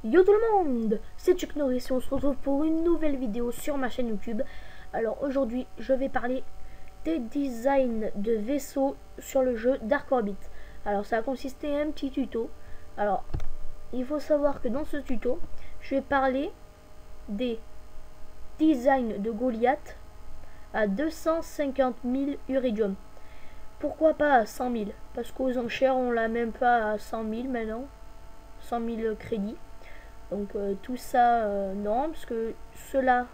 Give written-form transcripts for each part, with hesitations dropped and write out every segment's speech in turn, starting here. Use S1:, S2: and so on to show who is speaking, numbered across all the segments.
S1: Yo tout le monde, c'est Chuck Norris et on se retrouve pour une nouvelle vidéo sur ma chaîne YouTube. Alors aujourd'hui, je vais parler des designs de vaisseaux sur le jeu Dark Orbit. Alors ça va consister en un petit tuto. Alors, il faut savoir que dans ce tuto, je vais parler des designs de Goliath à 250 000 Uridium. Pourquoi pas à 100 000? Parce qu'aux enchères, on l'a même pas à 100 000 maintenant. 100 000 crédits. Donc tout ça, non, parce que ceux-là,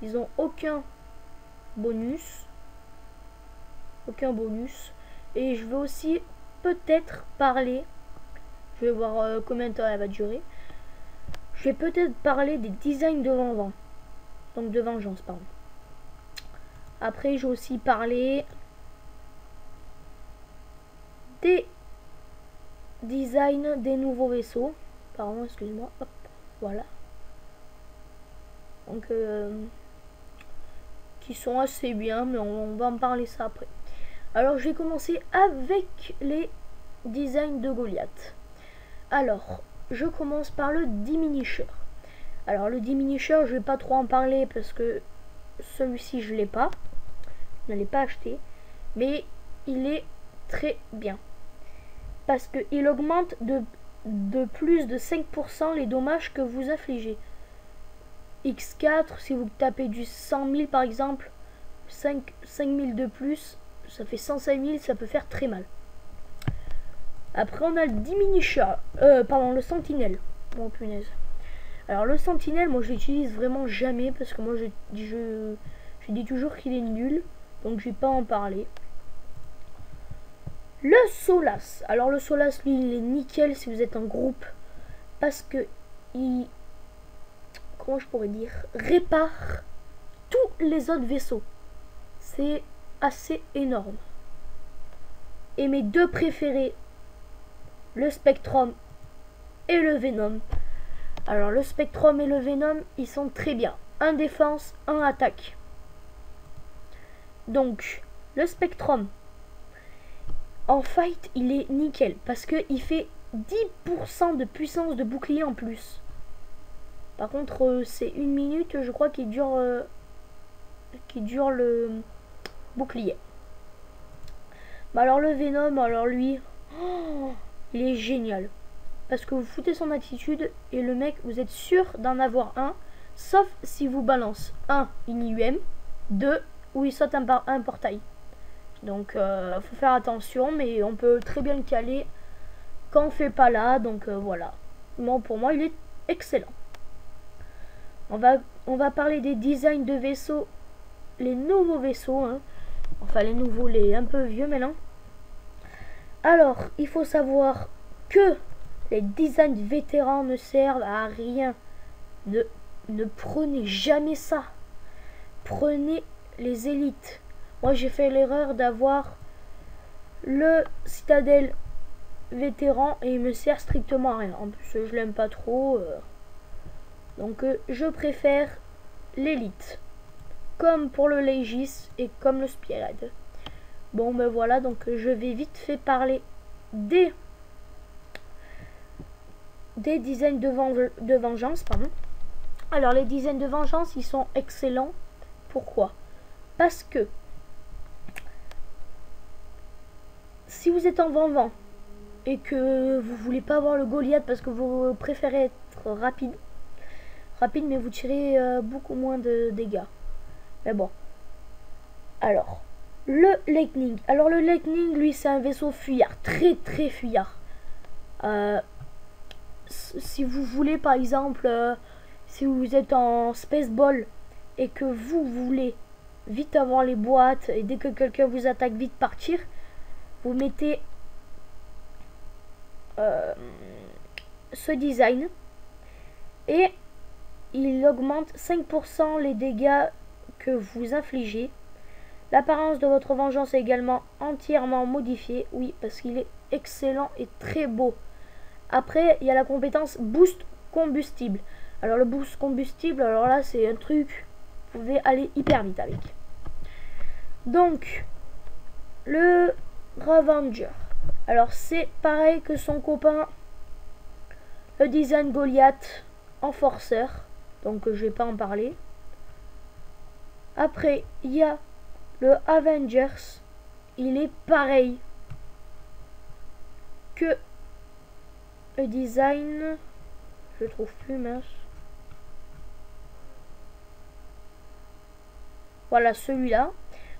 S1: ils ont aucun bonus. Aucun bonus. Et je vais aussi peut-être parler, je vais voir combien de temps elle va durer. Je vais peut-être parler des designs de vengeance. Donc de vengeance, pardon. Après, je vais aussi parler des designs des nouveaux vaisseaux. Pardon, excuse-moi. Hop, voilà. Donc, qui sont assez bien, mais on va en parler ça après. Alors, je vais commencer avec les designs de Goliath. Alors, je commence par le Diminisher. Alors, le Diminisher, je vais pas trop en parler parce que celui-ci, je l'ai pas. Je ne l'ai pas acheté. Mais il est très bien. Parce qu'il augmente de plus de 5% les dommages que vous affligez. X4, si vous tapez du 100 000 par exemple, 5 000 de plus, ça fait 105 000, ça peut faire très mal. Après on a le Diminisher, pardon, le Sentinelle. Bon punaise. Alors le Sentinelle, moi je l'utilise vraiment jamais parce que moi je dis toujours qu'il est nul, donc je vais pas en parler. Le Solas. Alors le Solas, lui, il est nickel si vous êtes en groupe parce que il, comment je pourrais dire, répare tous les autres vaisseaux. C'est assez énorme. Et mes deux préférés, le Spectrum et le Venom. Alors le Spectrum et le Venom, ils sont très bien. Un défense, un attaque. Donc le Spectrum, en fight, il est nickel parce que il fait 10% de puissance de bouclier en plus. Par contre, c'est 1 minute, je crois, qui dure le bouclier. Bah alors le Venom, alors lui, il est génial. Parce que vous foutez son attitude et le mec, vous êtes sûr d'en avoir un. Sauf si vous balance 1 IUM, 2 où il saute un portail. Donc faut faire attention, mais on peut très bien le caler quand on fait pas là. Donc voilà. Bon, pour moi, il est excellent. On va parler des designs de vaisseaux, les nouveaux vaisseaux, hein. Enfin les nouveaux, les un peu vieux maintenant. Alors, il faut savoir que les designs vétérans ne servent à rien. Ne prenez jamais ça. Prenez les élites. Moi, j'ai fait l'erreur d'avoir le Citadel vétéran et il me sert strictement à rien. En plus, je l'aime pas trop. Donc, je préfère l'élite. Comme pour le Legis et comme le Spearhead. Bon, ben voilà. Donc, je vais vite fait parler des designs de vengeance. Pardon. Alors, les designs de vengeance, ils sont excellents. Pourquoi? Parce que si vous êtes en vent et que vous voulez pas avoir le Goliath parce que vous préférez être rapide mais vous tirez beaucoup moins de dégâts. Mais bon. Alors, le Lightning. Alors le Lightning, lui, c'est un vaisseau fuyard, très très fuyard. Si vous voulez, par exemple, si vous êtes en Spaceball et que vous voulez vite avoir les boîtes et dès que quelqu'un vous attaque, vite partir, vous mettez ce design et il augmente 5% les dégâts que vous infligez. L'apparence de votre vengeance est également entièrement modifiée. Oui, parce qu'il est excellent et très beau. Après, il y a la compétence Boost Combustible. Alors le Boost Combustible, alors là, c'est un truc, vous pouvez aller hyper vite avec. Donc, le Ravager. Alors c'est pareil que son copain, Design Goliath en forceur. Donc je vais pas en parler. Après, il y a le Avengers. Il est pareil que le design. Je trouve plus, mince. Voilà, celui-là.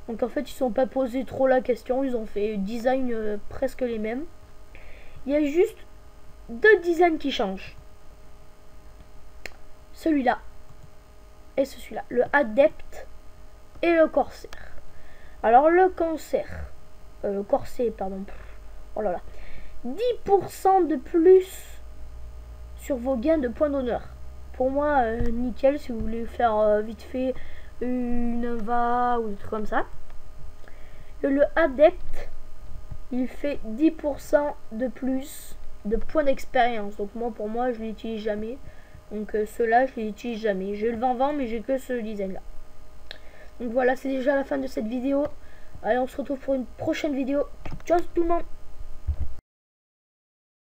S1: Donc en fait, ils ne sont pas posé trop la question. Ils ont fait design presque les mêmes. Il y a juste deux designs qui changent. Celui-là et celui-là. Le Adepte et le Corsaire. Alors le corset, pardon. Oh là là. 10% de plus sur vos gains de points d'honneur. Pour moi, nickel si vous voulez faire vite fait une Nova ou des trucs comme ça. Et le Adepte, il fait 10% de plus de points d'expérience. Donc moi, pour moi, je l'utilise jamais. Donc ceux-là, je les utilise jamais. J'ai le 20-20, mais j'ai que ce design-là. Donc voilà, c'est déjà la fin de cette vidéo. Allez, on se retrouve pour une prochaine vidéo. Ciao tout le monde!